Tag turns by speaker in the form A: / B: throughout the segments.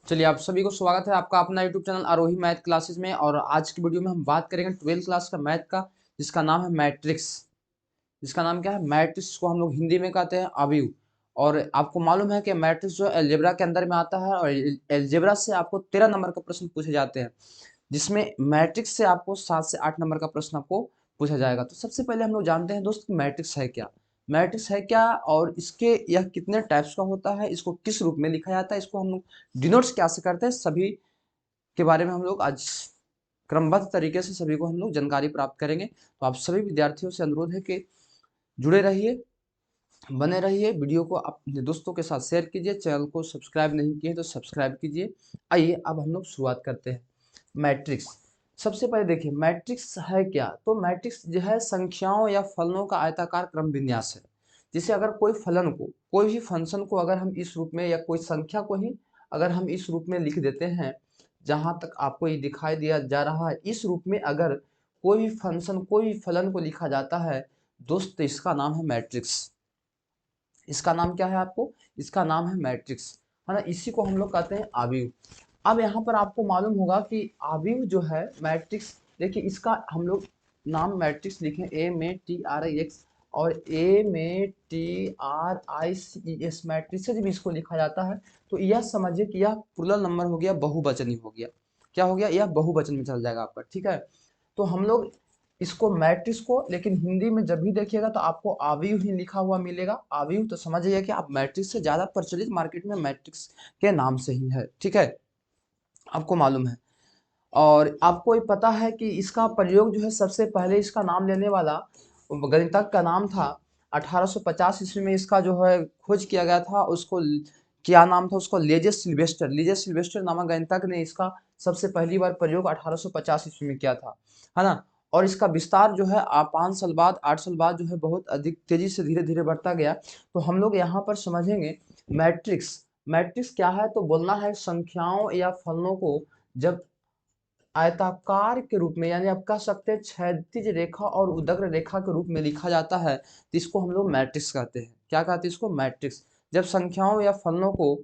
A: चलिए आप सभी को स्वागत है आपका अपना यूट्यूब चैनल आरोही मैथ क्लासेस में। और आज की वीडियो में हम बात करेंगे 12th क्लास का मैथ का, जिसका नाम है मैट्रिक्स। जिसका नाम क्या है? मैट्रिक्स को हम लोग हिंदी में कहते हैं अवयव। और आपको मालूम है कि मैट्रिक्स जो अलजेब्रा के अंदर में आता है, और अलजेब्रा से आपको 13 नंबर का प्रश्न पूछे जाते हैं, जिसमें मैट्रिक्स से आपको 7 से 8 नंबर का प्रश्न आपको पूछा जाएगा। तो सबसे पहले हम लोग जानते हैं दोस्त, मैट्रिक्स है क्या। मैट्रिक्स है क्या और इसके यह कितने टाइप्स का होता है, इसको किस रूप में लिखा जाता है, इसको हम लोग डिनोट्स कैसे करते हैं, सभी के बारे में हम लोग आज क्रमबद्ध तरीके से सभी को हम लोग जानकारी प्राप्त करेंगे। तो आप सभी विद्यार्थियों से अनुरोध है कि जुड़े रहिए, बने रहिए, वीडियो को अपने दोस्तों के साथ शेयर कीजिए, चैनल को सब्सक्राइब नहीं किए तो सब्सक्राइब कीजिए। आइए अब हम लोग शुरुआत करते हैं। मैट्रिक्स, सबसे पहले देखिए मैट्रिक्स है क्या। तो मैट्रिक्स जो है संख्याओं या फलनों का आयताकार क्रम विन्यास है। जैसे अगर कोई फलन को, कोई भी फंक्शन को अगर हम इस रूप में, या कोई संख्या को ही अगर हम इस रूप में लिख देते हैं, जहां तक आपको ये दिखाई दिया जा रहा है, इस रूप में अगर कोई भी फंक्शन, कोई भी फलन को लिखा जाता है दोस्त, तो इसका नाम है मैट्रिक्स। इसका नाम क्या है आपको? इसका नाम है मैट्रिक्स, है ना। इसी को हम लोग कहते हैं आव्यूह। अब यहाँ पर आपको मालूम होगा कि आव्यूह जो है मैट्रिक्स, देखिए इसका हम लोग नाम मैट्रिक्स लिखें, ए में टी आर आई एक्स और ए में T R I C E S, matrix से जब इसको लिखा जाता है तो यह समझिए कि यह प्लुरल नंबर हो गया, बहुवचनी हो गया। क्या हो गया? यह बहुवचन में चल जाएगा आपका, ठीक है। तो हम लोग इसको मैट्रिक्स को, लेकिन हिंदी में जब भी देखिएगा तो आपको आव्यूह ही लिखा हुआ मिलेगा। आव्यूह तो समझ जाइए कि आप मैट्रिक्स से ज्यादा प्रचलित मार्केट में मैट्रिक्स के नाम से ही है, ठीक है, आपको मालूम है। और आपको ये पता है कि इसका प्रयोग जो है, सबसे पहले इसका नाम लेने वाला गणितज्ञ का नाम था 1850 ईस्वी में, इसका जो है खोज किया गया था। उसको क्या नाम था? उसको लेजेस सिल्वेस्टर, लीजेस सिल्वेस्टर नामक गणितज्ञ ने इसका सबसे पहली बार प्रयोग 1850 ईस्वी में किया था, है ना। और इसका विस्तार जो है 5 साल बाद, 8 साल बाद जो है बहुत अधिक तेजी से धीरे धीरे बढ़ता गया। तो हम लोग यहाँ पर समझेंगे मैट्रिक्स। मैट्रिक्स क्या है? तो बोलना है संख्याओं या फलनों को जब आयताकार के रूप में, यानी आप कह सकते हैं क्षैतिज रेखा और उदग्र रेखा के रूप में लिखा जाता है, तो इसको हम लोग मैट्रिक्स कहते हैं। क्या कहते हैं इसको? मैट्रिक्स। जब संख्याओं या फलनों को,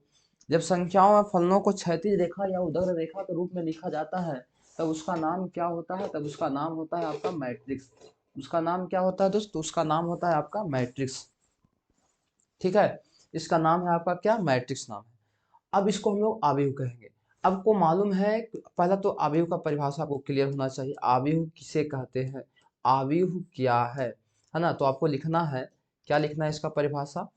A: जब संख्याओं या फलनों को क्षैतिज रेखा या उदग्र रेखा के रूप में लिखा जाता है, तब उसका नाम क्या होता है? तब उसका नाम होता है आपका मैट्रिक्स। उसका नाम क्या होता है दोस्तों? उसका नाम होता है आपका मैट्रिक्स, ठीक है। इसका नाम है आपका क्या? मैट्रिक्स नाम है। अब इसको हम लोग आव्यूह कहेंगे। आपको मालूम है, पहला तो आव्यूह का परिभाषा आपको क्लियर होना चाहिए। आव्यूह किसे कहते हैं? आव्यूह क्या है ना। तो आपको लिखना है, क्या लिखना है इसका परिभाषा?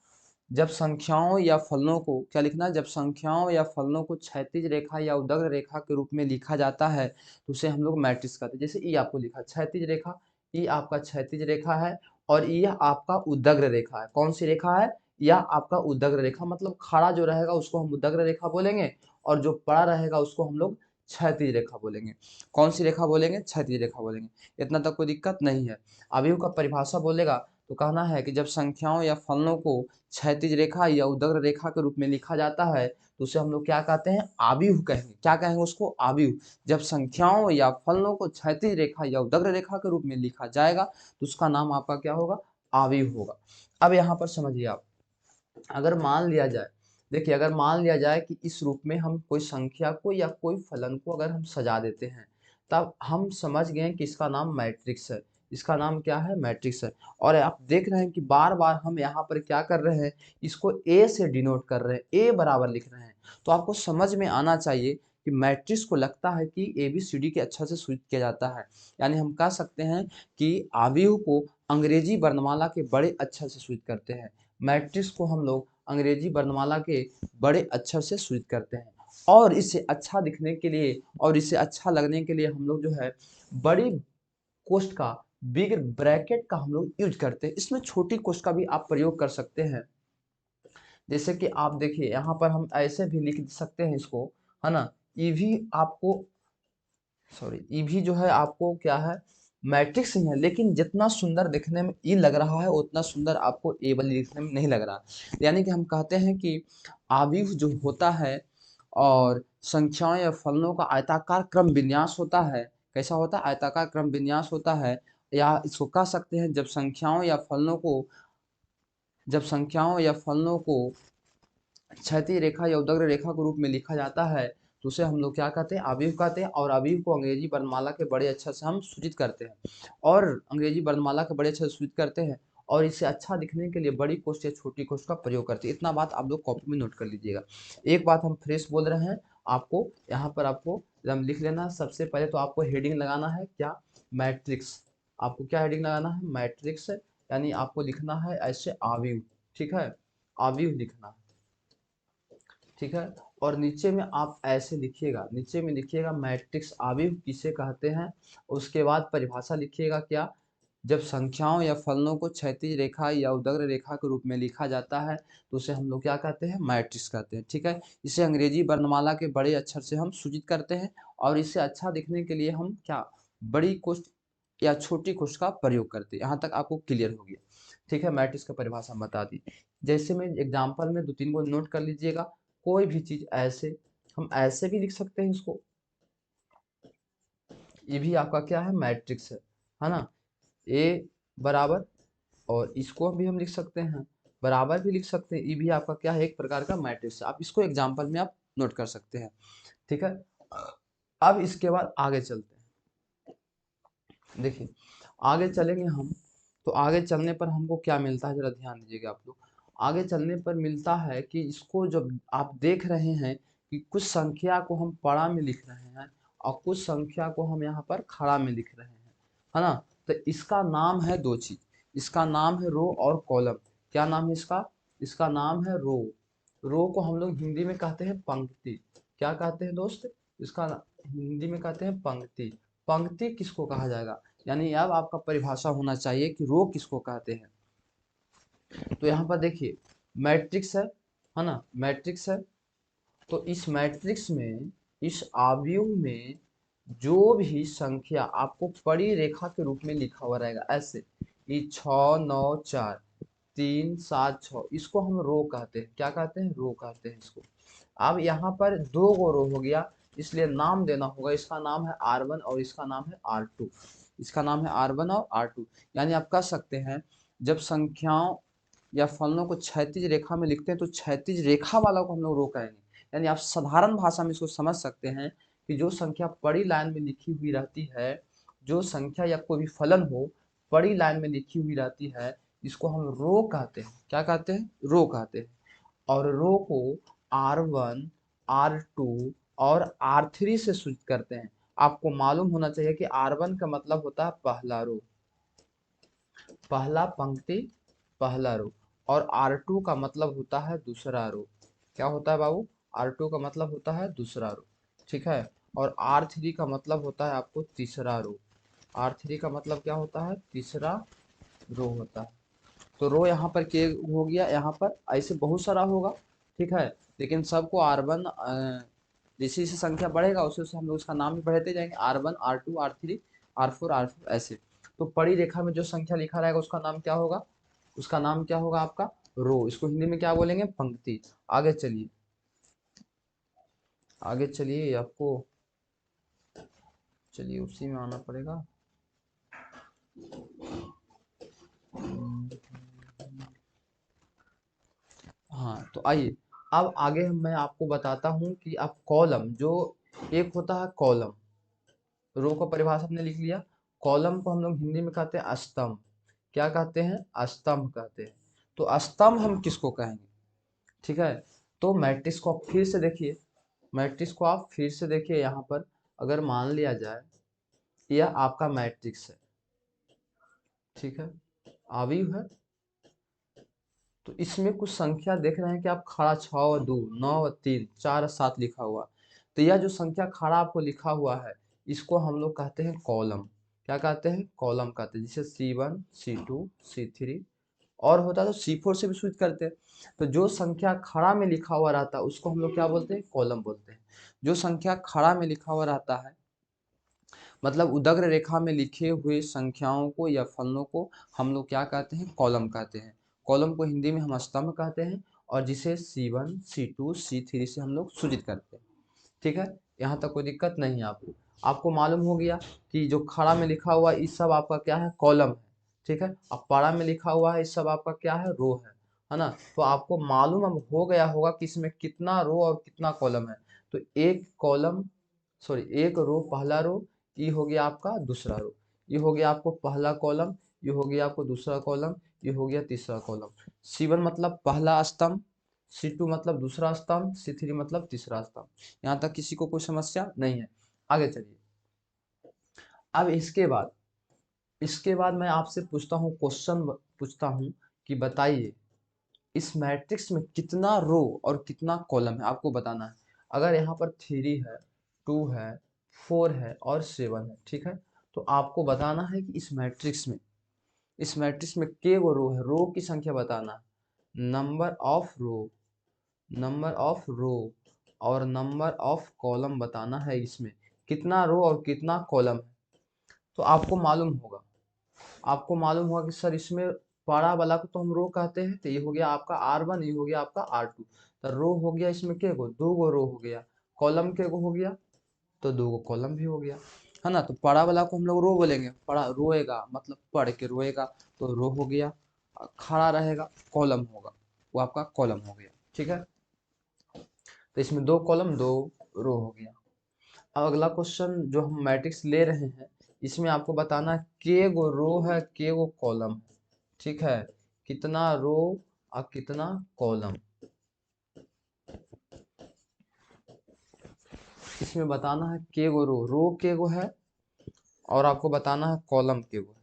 A: जब संख्याओं या फलनों को, क्या लिखना है? जब संख्याओं या फलनों को क्षैतिज रेखा या उदग्र रेखा के रूप में लिखा जाता है तो उसे हम लोग मैट्रिक्स कहते हैं। जैसे ई आपको लिखा क्षैतिज रेखा, ई आपका क्षैतिज रेखा है, और ये आपका उदग्र रेखा है। कौन सी रेखा है? यह आपका उदग्र रेखा, मतलब खड़ा जो रहेगा उसको हम उदग्र रेखा बोलेंगे, और जो पड़ा रहेगा उसको हम लोग क्षैतिज रेखा बोलेंगे। कौन सी रेखा बोलेंगे? क्षैतिज रेखा बोलेंगे। इतना तक कोई दिक्कत नहीं है। अवयव का परिभाषा बोलेगा तो कहना है कि जब संख्याओं या फलनों को क्षैतिज रेखा या उदग्र रेखा के रूप में लिखा जाता है तो उसे हम लोग क्या कहते हैं? आव्यूह कहेंगे। क्या कहेंगे उसको? आव्यूह। जब संख्याओं या फलनों को क्षैतिज रेखा या उदग्र रेखा के रूप में लिखा जाएगा तो उसका नाम आपका क्या होगा? आव्यूह होगा। अब यहाँ पर समझिए आप, अगर मान लिया जाए, देखिए अगर मान लिया जाए कि इस रूप में हम कोई संख्या को या कोई फलन को अगर हम सजा देते हैं, तब हम समझ गए कि इसका नाम मैट्रिक्स है। इसका नाम क्या है? मैट्रिक्स है। और आप देख रहे हैं कि बार बार हम यहाँ पर क्या कर रहे हैं, इसको ए से डिनोट कर रहे हैं, ए बराबर लिख रहे हैं। तो आपको समझ में आना चाहिए कि मैट्रिक्स को लगता है कि ए बी सी डी के अच्छा से सूचित किया जाता है। यानी हम कह सकते हैं कि आव्यूह को अंग्रेजी वर्णमाला के बड़े अक्षर से सूचित करते हैं। मैट्रिक्स को हम लोग अंग्रेजी वर्णमाला के बड़े अक्षर से सूचित करते हैं। और इसे अच्छा दिखने के लिए और इसे अच्छा लगने के लिए हम लोग जो है बड़ी कोष्ठ का, बिग ब्रैकेट का हम लोग यूज करते हैं। इसमें छोटी कोष्ठ का भी आप प्रयोग कर सकते हैं। जैसे कि आप देखिए यहाँ पर हम ऐसे भी लिख सकते हैं इसको, है ना। ई भी आपको, सॉरी, ई भी जो है आपको क्या है? मैट्रिक्स ही है, लेकिन जितना सुंदर दिखने में ई लग रहा है उतना सुंदर आपको ए वाली दिखने में नहीं लग रहा। यानी कि हम कहते हैं कि आव्यूह जो होता है और संख्याओं या फलनों का आयताकार क्रम विन्यास होता है। कैसा होता है? आयताकार क्रम विन्यास होता है। या इसको कह सकते हैं जब संख्याओं या फलनों को क्षैतिज रेखा या उदग्र रेखा के रूप में लिखा जाता है तो उसे हम लोग क्या कहते हैं, अवयव कहते हैं। और अवयव को अंग्रेजी वर्णमाला के बड़े अक्षर से हम सूचित करते हैं, और अंग्रेजी वर्णमाला के बड़े अक्षर से सूचित करते हैं, और इसे अच्छा दिखने के लिए बड़ी कोष्ठ या छोटी कोष्ठ का प्रयोग करते हैं। इतना बात आप लोग कॉपी में नोट कर लीजिएगा। एक बात हम फ्रेश बोल रहे हैं, आपको यहाँ पर आपको एकदम लिख लेना। सबसे पहले तो आपको हेडिंग लगाना है क्या, मैट्रिक्स। आपको क्या हेडिंग लगाना है, मैट्रिक्स, यानी आपको लिखना है ऐसे अवयव, ठीक है, अवयव लिखना है, ठीक है। और नीचे में आप ऐसे लिखिएगा, नीचे में लिखिएगा मैट्रिक्स अवयव किसे कहते हैं। उसके बाद परिभाषा लिखिएगा क्या, जब संख्याओं या फलनों को क्षैतिज रेखा या उदग्र रेखा के रूप में लिखा जाता है तो उसे हम लोग क्या कहते हैं, मैट्रिक्स कहते हैं, ठीक है। इसे अंग्रेजी वर्णमाला के बड़े अक्षर से हम सूचित करते हैं, और इसे अच्छा दिखने के लिए हम क्या, बड़ी कोष्ठ या छोटी कोष्ठ का प्रयोग करते हैं। यहाँ तक आपको क्लियर हो गया, ठीक है। मैट्रिक्स का परिभाषा बता दी। जैसे में एग्जाम्पल में 2-3 को नोट कर लीजिएगा। कोई भी चीज ऐसे, हम ऐसे भी लिख सकते हैं इसको, ये भी आपका क्या है, मैट्रिक्स है ना। ए बराबर, और इसको भी हम लिख सकते हैं, बराबर भी लिख सकते हैं, ये भी आपका क्या है, एक प्रकार का मैट्रिक्स है। आप इसको एग्जाम्पल में आप नोट कर सकते हैं, ठीक है। अब इसके बाद आगे चलते हैं। देखिए आगे चलेंगे हम, तो आगे चलने पर हमको क्या मिलता है, जरा ध्यान दीजिएगा आप लोग। आगे चलने पर मिलता है कि इसको जब आप देख रहे हैं कि कुछ संख्या को हम पड़ा में लिख रहे हैं और कुछ संख्या को हम यहाँ पर खड़ा में लिख रहे हैं, है ना। तो इसका नाम है दो चीज, इसका नाम है रो और कॉलम। क्या नाम है इसका, इसका नाम है रो। रो को हम लोग हिंदी में कहते हैं पंक्ति। क्या कहते हैं दोस्त, इसका हिंदी में कहते हैं पंक्ति। पंक्ति किसको कहा जाएगा, यानी अब आपका परिभाषा होना चाहिए कि रो किसको कहते हैं। तो यहाँ पर देखिए मैट्रिक्स है ना, मैट्रिक्स है। तो इस मैट्रिक्स में, इस अवयव में जो भी संख्या आपको बड़ी रेखा के रूप में लिखा हुआ रहेगा ऐसे, ये 6 9 4 3 7 6, इसको हम रो कहते हैं। क्या कहते हैं, रो कहते हैं इसको। अब यहाँ पर दो गो रो हो गया, इसलिए नाम देना होगा। इसका नाम है R1 और इसका नाम है R2। इसका नाम है R1 और R2। यानी आप कह सकते हैं जब संख्याओं या फलनों को क्षैतिज रेखा में लिखते हैं तो क्षैतिज रेखा वाला को हम लोग रो कहेंगे। यानी आप साधारण भाषा में इसको समझ सकते हैं कि जो संख्या बड़ी लाइन में लिखी हुई रहती है, जो संख्या या कोई भी फलन हो बड़ी लाइन में लिखी हुई रहती है, इसको हम रो कहते हैं। क्या कहते हैं, रो कहते हैं। और रो को R1 R2 और R3 से सूचित करते हैं। आपको मालूम होना चाहिए कि R1 का मतलब होता है पहला रो, पहला पंक्ति, पहला रो। और R2 का मतलब होता है दूसरा रो। क्या होता है बाबू, R2 का मतलब होता है दूसरा रो, ठीक है। और R3 का मतलब होता है आपको तीसरा रो। R3 का मतलब क्या होता है, तीसरा रो होता है। तो रो यहाँ पर के हो गया, यहाँ पर ऐसे बहुत सारा होगा, ठीक है। लेकिन सबको R1, जैसे जैसे संख्या बढ़ेगा उसे उसे हम लोग उसका नाम भी बढ़ाते जाएंगे, R1 R2 R3 R4 R4 ऐसे। तो पड़ी रेखा में जो संख्या लिखा रहेगा उसका नाम क्या होगा, उसका नाम क्या होगा आपका, रो। इसको हिंदी में क्या बोलेंगे, पंक्ति। आगे चलिए, आगे चलिए, आपको चलिए उसी में आना पड़ेगा। हाँ तो आइए, अब आगे मैं आपको बताता हूँ कि अब कॉलम, जो एक होता है कॉलम, रो को परिभाषा हमने लिख लिया। कॉलम को हम लोग हिंदी में कहते हैं स्तंभ। क्या कहते हैं, स्तंभ कहते हैं। तो स्तंभ हम किसको कहेंगे, ठीक है। तो मैट्रिक्स को आप फिर से देखिए, मैट्रिक्स को आप फिर से देखिए। यहाँ पर अगर मान लिया जाए यह आपका मैट्रिक्स है, ठीक है, अवयव है। तो इसमें कुछ संख्या देख रहे हैं कि आप खड़ा 6 2 9 3 4 7 लिखा हुआ। तो यह जो संख्या खड़ा आपको लिखा हुआ है इसको हम लोग कहते हैं कॉलम। क्या कहते हैं, कॉलम कहते हैं। जैसे C1 C2 C3, और होता है तो C4 से भी सूचित करते हैं। तो जो संख्या खड़ा में लिखा हुआ रहता है उसको हम लोग क्या बोलते हैं, कॉलम बोलते हैं। जो संख्या खड़ा में लिखा हुआ रहता है मतलब उदग्र रेखा में लिखे हुए संख्याओं को या फलनों को हम लोग क्या कहते हैं, कॉलम कहते हैं। कॉलम को हिंदी में हम स्तंभ कहते हैं, और जिसे C1 C2 C3 से हम लोग सूचित करते हैं, ठीक है। यहाँ तक कोई दिक्कत नहीं है आपको। आपको मालूम हो गया कि जो खड़ा में लिखा हुआ इस सब आपका क्या है, कॉलम है, ठीक है। अब पारा में लिखा हुआ है इस सब आपका क्या है, रो है है ना। तो आपको मालूम अब हो गया होगा कि इसमें कितना रो और कितना कॉलम है। तो एक कॉलम, सॉरी एक रो, पहला रो, ये हो गया आपका दूसरा रो, ये हो गया आपको पहला कॉलम, ये हो गया आपको दूसरा कॉलम, ये हो गया तीसरा कॉलम। C1 मतलब पहला स्तंभ, C2 मतलब दूसरा स्तंभ, C3 मतलब तीसरा स्तंभ। यहाँ तक किसी को कोई समस्या नहीं है। आगे चलिए। अब इसके बाद मैं आपसे पूछता हूँ, क्वेश्चन पूछता हूँ कि बताइए इस मैट्रिक्स में कितना रो और कितना कॉलम है, आपको बताना है। अगर यहाँ पर 3 है, 2 है, 4 है और 7 है, ठीक है, तो आपको बताना है कि इस मैट्रिक्स में के वो रो है, रो की संख्या बताना है, नंबर ऑफ रो और नंबर ऑफ कॉलम बताना है। इसमें कितना रो और कितना कॉलम है, तो आपको मालूम होगा कि सर इसमें बड़ा वाला को तो हम रो कहते हैं, तो ये हो गया आपका R1, ये हो गया आपका R2। तो रो हो गया इसमें के गो, 2 गो रो हो गया, कॉलम के गो हो गया, तो 2 गो कॉलम भी हो गया, है ना। तो बड़ा वाला को हम लोग रो बोलेंगे, पढ़ा रोएगा मतलब पढ़ के रोएगा, तो रो हो गया। खड़ा रहेगा कॉलम होगा, वो आपका कॉलम हो गया, ठीक है। तो इसमें 2 कॉलम 2 रो हो गया। अब अगला क्वेश्चन जो हम मैट्रिक्स ले रहे हैं, इसमें आपको बताना है के गो रो है, के गो कॉलम है, ठीक है, कितना रो और कितना कॉलम। इसमें बताना है के गो रो के गो है, और आपको बताना है कॉलम के गो है,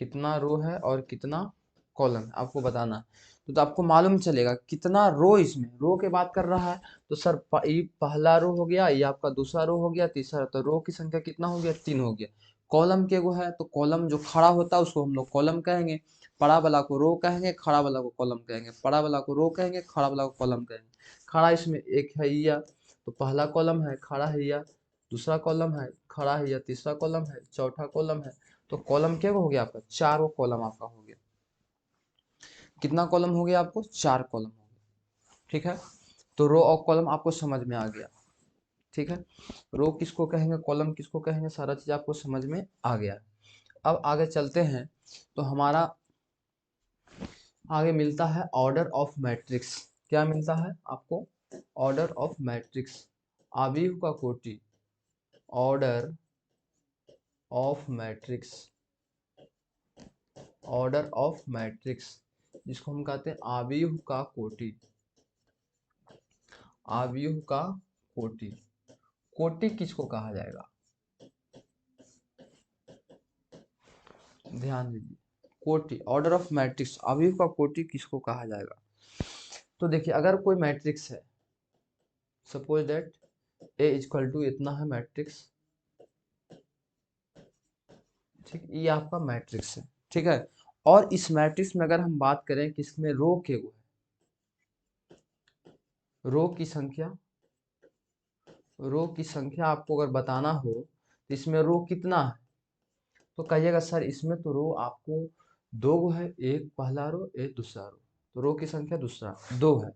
A: कितना रो है और कितना कॉलम है, आपको बताना है। तो आपको मालूम चलेगा कितना रो, इसमें रो के बात कर रहा है, तो सर ये पहला रो हो गया, ये आपका दूसरा रो हो गया, तीसरा, तो रो की संख्या कितना हो गया, 3 हो गया। कॉलम के गो है, तो कॉलम जो खड़ा होता है उसको हम लोग कॉलम कहेंगे, पड़ा वाला को रो कहेंगे, खड़ा वाला को कॉलम कहेंगे, पड़ा वाला को रो कहेंगे, खड़ा वाला को कॉलम कहेंगे। खड़ा इसमें एक है या, तो पहला कॉलम है, खड़ा है या, दूसरा कॉलम है, खड़ा है या, तीसरा कॉलम है, चौथा कॉलम है। तो कॉलम क्या हो गया आपका, 4 कॉलम आपका हो गया। कितना कॉलम हो गया आपको, 4 कॉलम हो गया, ठीक है। तो रो और कॉलम आपको समझ में आ गया, ठीक है। रो किसको कहेंगे, कॉलम किसको कहेंगे, सारा चीज आपको समझ में आ गया। अब आगे चलते हैं, तो हमारा आगे मिलता है ऑर्डर ऑफ मैट्रिक्स। क्या मिलता है आपको, ऑर्डर ऑफ मैट्रिक्स, आव्यूह का कोटि, order of matrix, order of matrix, जिसको हम कहते हैं आव्यूह का कोटि, आव्यूह का कोटि। कोटि किसको कहा जाएगा, ध्यान दीजिए, कोटि, ऑर्डर ऑफ मैट्रिक्स, अवयव का कोटि किसको कहा जाएगा। तो देखिए अगर कोई मैट्रिक्स है, suppose that A equal to इतना है मैट्रिक्स, ठीक, ये आपका मैट्रिक्स है, ठीक है। और इस मैट्रिक्स में अगर हम बात करें कि इसमें रो के वो है, रो की संख्या आपको अगर बताना हो तो इसमें रो कितना है, तो कहिएगा सर इसमें तो रो आपको 2 गो है, एक पहला रो एक दूसरा रो, तो रो की संख्या दूसरा 2 है।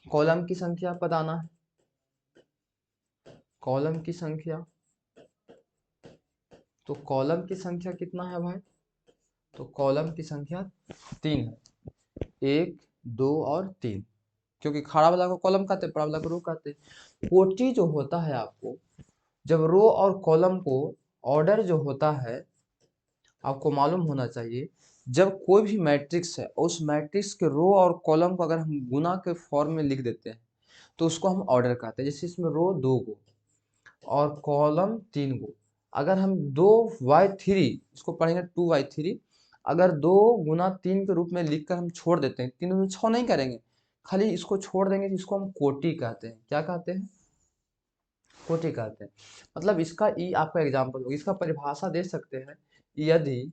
A: कॉलम की संख्या बताना है, कॉलम की संख्या, तो कॉलम की संख्या कितना है भाई, तो कॉलम की संख्या 3 है, 1 2 और 3, क्योंकि खड़ा वाला को कॉलम कहते हैं, पड़ा वाला को रो कहते हैं। कोटि जो होता है आपको, जब रो और कॉलम को ऑर्डर जो होता है, आपको मालूम होना चाहिए, जब कोई भी मैट्रिक्स है उस मैट्रिक्स के रो और कॉलम को अगर हम गुना के फॉर्म में लिख देते हैं तो उसको हम ऑर्डर कहते हैं। जैसे इसमें रो 2 गो और कॉलम 3 गो, अगर हम 2/3 इसको पढ़ेंगे 2/3, अगर 2 × 3 के रूप में लिखकर हम छोड़ देते हैं, 3 में 6 नहीं करेंगे, खाली इसको छोड़ देंगे, जिसको हम कोटि कहते हैं। क्या कहते हैं, कोटि कहते हैं। मतलब इसका ई आपका एग्जाम्पल होगा, इसका परिभाषा दे सकते हैं, यदि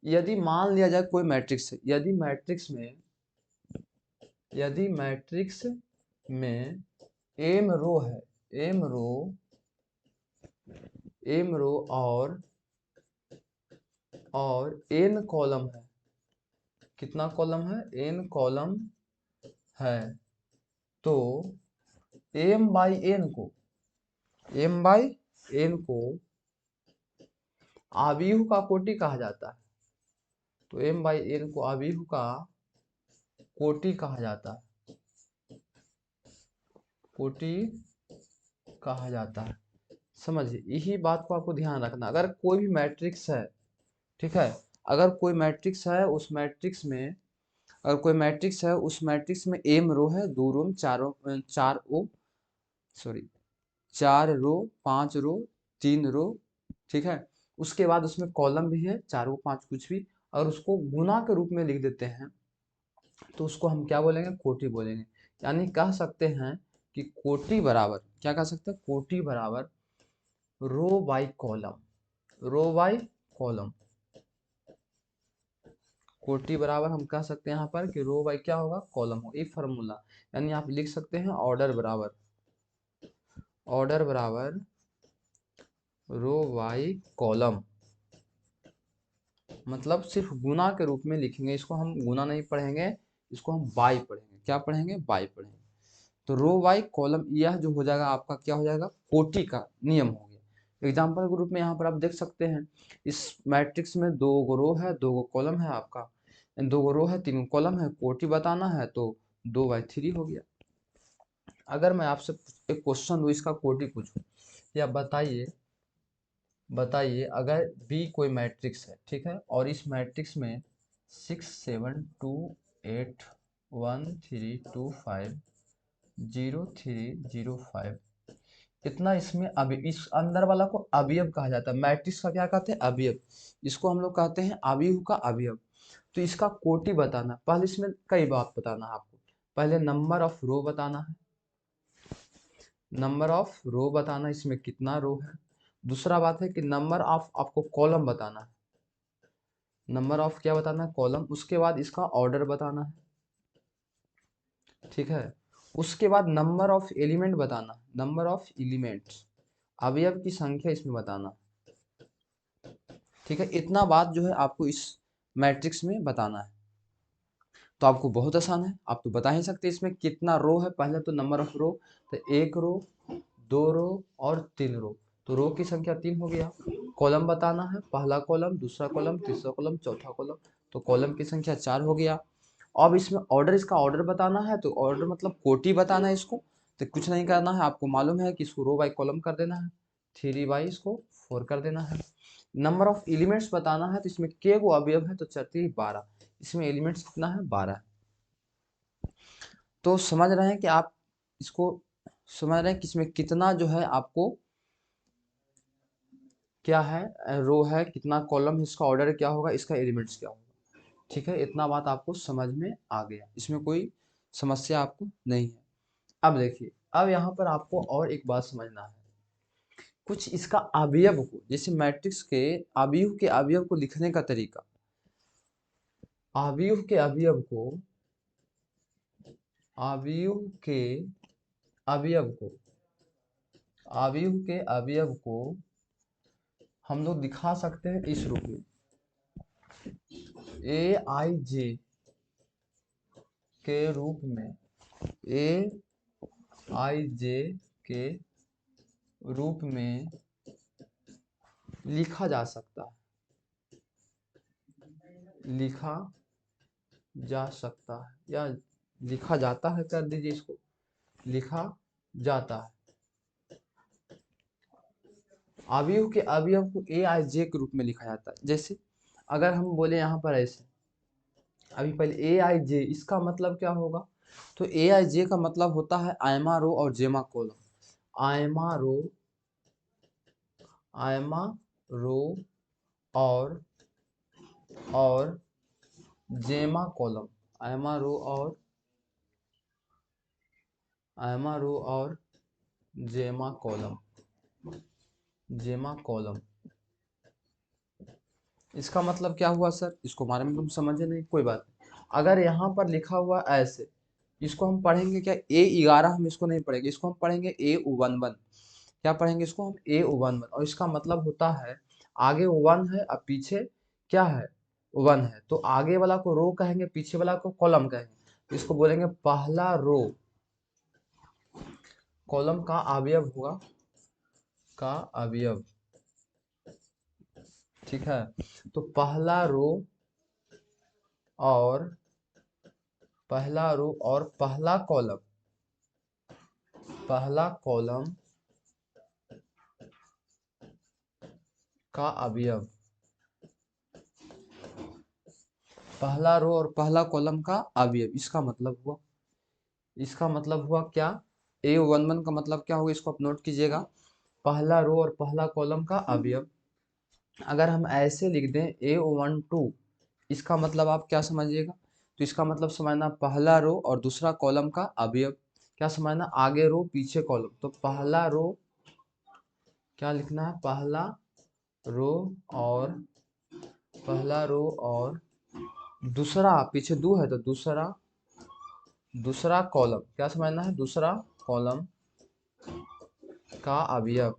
A: यदि मान लिया जाए कोई मैट्रिक्स है, यदि मैट्रिक्स में एम रो है, एम रो और एन कॉलम है, कितना कॉलम है, एन कॉलम है, तो m/n को आव्यूह का कोटि कहा जाता है। तो m/n को अवयव का कोटि कहा जाता है, कोटि कहा जाता है। समझिए, यही बात को आपको ध्यान रखना। अगर कोई भी मैट्रिक्स है, ठीक है, अगर कोई मैट्रिक्स है, उस मैट्रिक्स में अगर कोई मैट्रिक्स है, उस मैट्रिक्स में m रो है, 2 रो, 4 रो, 5 रो, 3 रो, ठीक है। उसके बाद उसमें कॉलम भी है, 4 रो 5 कुछ भी। अगर उसको गुना के रूप में लिख देते हैं तो उसको हम क्या बोलेंगे, कोटि बोलेंगे। यानी कह सकते हैं कि कोटि बराबर, क्या कह सकते हैं, कोटि बराबर row by column, row by column. कोटि बराबर हम कह सकते हैं यहाँ पर कि रो बाई क्या होगा, कॉलम हो, ये फॉर्मूला। यानी आप लिख सकते हैं ऑर्डर बराबर रो बाई कॉलम। मतलब सिर्फ गुना के रूप में लिखेंगे, इसको हम गुना नहीं पढ़ेंगे, इसको हम बाई पढ़ेंगे। क्या पढ़ेंगे, बाई पढ़ेंगे। तो रो बाई कॉलम, यह जो हो जाएगा आपका क्या हो जाएगा, कोटि का नियम हो गया। एग्जाम्पल के रूप में यहाँ पर आप देख सकते हैं, इस मैट्रिक्स में 2 गो रो है, 2 गो कॉलम है आपका, 2 गो रो है, 3 गो कॉलम है, कोटि बताना है तो 2/3 हो गया। अगर मैं आपसे एक क्वेश्चन दूँ, इसका कोटि पूछूं, या बताइए अगर बी कोई मैट्रिक्स है, ठीक है, और इस मैट्रिक्स में 6 7 2 8 1 3 2 5 0 3 0 5, इतना इसमें अभी इस अंदर वाला को अवयव कहा जाता है। मैट्रिक्स का क्या कहते हैं, अवयव। इसको हम लोग कहते हैं अवयव का अवयव। तो इसका कोटि बताना, पहले इसमें कई बात बताना है आपको। पहले नंबर ऑफ रो बताना है, नंबर ऑफ रो बताना, इसमें कितना रो है। दूसरा बात है कि नंबर ऑफ आपको कॉलम बताना है, नंबर ऑफ क्या बताना है, कॉलम। उसके बाद इसका ऑर्डर बताना है, ठीक है। उसके बाद नंबर ऑफ एलिमेंट बताना, नंबर ऑफ एलिमेंट्स, अवयव की संख्या इसमें बताना, ठीक है। इतना बात जो है आपको इस मैट्रिक्स में बताना है। तो आपको बहुत आसान है, आप तो बता ही सकते हैं इसमें कितना रो है। पहले तो नंबर ऑफ रो, तो 1 रो, 2 रो और 3 रो, तो रो की संख्या 3 हो गया। कॉलम बताना है, पहला कॉलम, दूसरा कॉलम, तीसरा कॉलम, चौथा कॉलम, तो कॉलम की संख्या 4 हो गया। अब इसमें ऑर्डर, इसका ऑर्डर बताना है, तो ऑर्डर मतलब कोटि बताना है इसको। तो कुछ नहीं करना है, आपको मालूम है कि इसको रो बाई कॉलम कर देना है, 3 बाई इसको 4 कर देना है। नंबर ऑफ एलिमेंट्स बताना है, तो इसमें के गो अवयव है, तो 4 12, इसमें एलिमेंट्स कितना है, 12। तो समझ रहे हैं कि आप इसको समझ रहे हैं कि इसमें कितना जो है आपको क्या है, रो है, कितना कॉलम है, इसका ऑर्डर क्या होगा, इसका एलिमेंट्स क्या होगा, ठीक है। इतना बात आपको समझ में आ गया, इसमें कोई समस्या आपको नहीं है। अब देखिए, अब यहाँ पर आपको और एक बात समझना है, कुछ इसका अवयव को, जैसे मैट्रिक्स के अवयव को लिखने का तरीका, अवयव के अवयव को अवयव के अवयव को अवयव के अवयव को हम लोग दिखा सकते हैं इस रूप में, AIJ के रूप में, AIJ के रूप में लिखा जा सकता है, लिखा जा सकता है, या लिखा जाता है, कर दीजिए इसको, लिखा जाता है। अवयव के अवयव को AIJ के रूप में लिखा जाता है। जैसे अगर हम बोले यहाँ पर ऐसे, अभी पहले AIJ, इसका मतलब क्या होगा, तो AIJ का मतलब होता है आयमा रो और जेमा कॉलम। आयमा रो और जेमा कॉलम, आयमा रो और जेमा कॉलम। इसका मतलब क्या हुआ सर, इसको बारे में तुम समझे नहीं, कोई बात नहीं। अगर यहाँ पर लिखा हुआ ऐसे, इसको हम पढ़ेंगे क्या, A11, हम इसको नहीं पढ़ेंगे, इसको हम पढ़ेंगे A11। क्या पढ़ेंगे इसको हम, A11। और इसका मतलब होता है आगे 1 है और पीछे क्या है, 1 है। तो आगे वाला को रो कहेंगे, पीछे वाला को कॉलम कहेंगे। तो इसको बोलेंगे पहला रो कॉलम का अवयव होगा, का अवयव, ठीक है। तो पहला रो और पहला रो और पहला कॉलम का अवयव, पहला रो और पहला कॉलम का अवयव। इसका मतलब हुआ क्या, A11 का मतलब क्या होगा, इसको आप नोट कीजिएगा, पहला रो और पहला कॉलम का अवयव। अगर हम ऐसे लिख दें A12, इसका मतलब आप क्या समझिएगा, तो इसका मतलब समझना पहला रो और दूसरा कॉलम का अवयव, क्या समझना, आगे रो पीछे कॉलम। तो पहला रो क्या लिखना है, और पहला रो और दूसरा, पीछे दो है तो दूसरा कॉलम, क्या समझना है, दूसरा कॉलम का अवयव।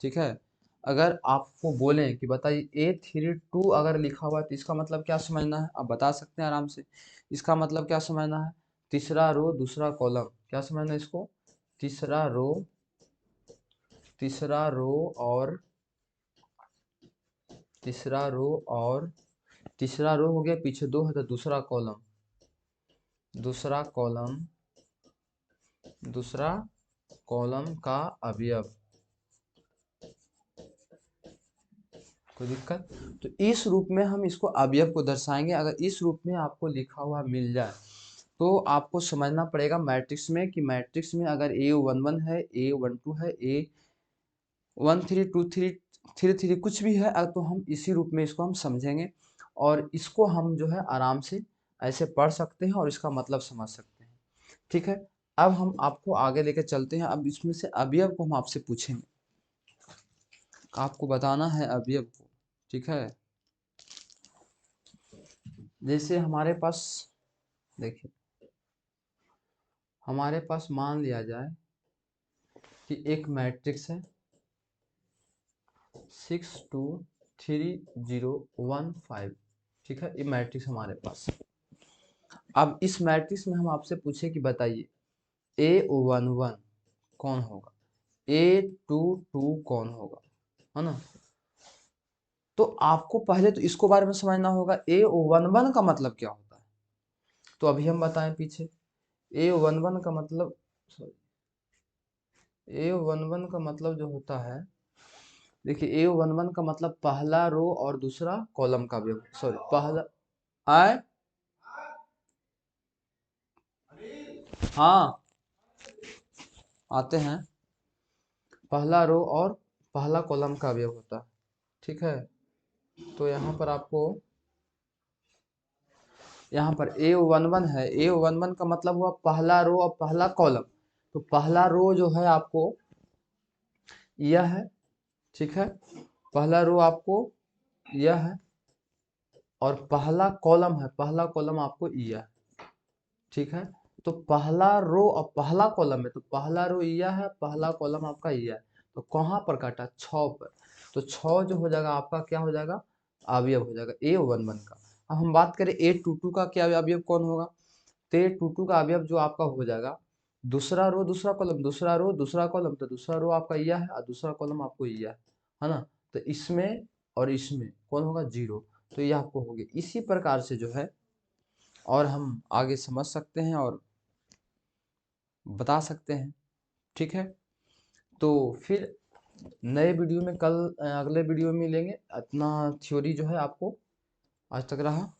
A: ठीक है। अगर आपको बोलें कि बताइए A32 अगर लिखा हुआ है तो इसका मतलब क्या समझना है, आप बता सकते हैं आराम से। इसका मतलब क्या समझना है, तीसरा रो दूसरा कॉलम, क्या समझना है इसको, तीसरा रो और तीसरा रो हो गया, पीछे दो है तो दूसरा कॉलम का अवयव। कोई दिक्कत, तो इस रूप में हम इसको अवयव को दर्शाएंगे। अगर इस रूप में आपको लिखा हुआ मिल जाए तो आपको समझना पड़ेगा मैट्रिक्स में, कि मैट्रिक्स में अगर A11 है, A12 है, A13, 23, 33 कुछ भी है, तो हम इसी रूप में इसको हम समझेंगे और इसको हम जो है आराम से ऐसे पढ़ सकते हैं और इसका मतलब समझ सकते हैं। ठीक है। अब हम आपको आगे लेकर चलते हैं। अब इसमें से अवयव को हम आपसे पूछेंगे, आपको बताना है अवयव को। ठीक है। जैसे हमारे पास, देखिए हमारे पास मान लिया जाए कि एक मैट्रिक्स है 623015। ठीक है, ये मैट्रिक्स हमारे पास। अब इस मैट्रिक्स में हम आपसे पूछे कि बताइए A11 कौन होगा, A22 कौन होगा, है ना। तो आपको पहले तो इसको बारे में समझना होगा A11 का मतलब क्या होता है। तो अभी हम बताएं पीछे, A11 का मतलब, A11 का मतलब जो होता है, देखिए A11 का मतलब पहला रो और दूसरा कॉलम का भी, सॉरी पहला आए, हाँ आते हैं, पहला रो और पहला कॉलम का अवयव होता है। ठीक है। तो यहाँ पर आपको, यहाँ पर A11 है, A11 का मतलब हुआ पहला रो और पहला कॉलम। तो पहला रो जो है आपको यह है, ठीक है, पहला रो आपको यह है और पहला कॉलम है, पहला कॉलम आपको यह है। ठीक है। तो पहला रो और पहला कॉलम है, तो पहला रो यह है, पहला कॉलम आपका यह है। तो कहाँ पर काटा, 6 पर। तो 6 जो हो जाएगा आपका क्या हो जाएगा, अवयव हो जाएगा A11 का। अब हम बात करें A22 का, क्या अवयव कौन होगा, तो A22 का अवयव जो आपका हो जाएगा दूसरा रो दूसरा कॉलम, दूसरा रो दूसरा कॉलम, तो दूसरा रो आपका यह है और दूसरा कॉलम आपको यह है ना। तो इसमें और इसमें कौन होगा, 0। तो ये आपको हो गया। इसी प्रकार से जो है और हम आगे समझ सकते हैं और बता सकते हैं। ठीक है। तो फिर नए वीडियो में कल, अगले वीडियो में मिलेंगे। इतना थ्योरी जो है आपको आज तक रहा।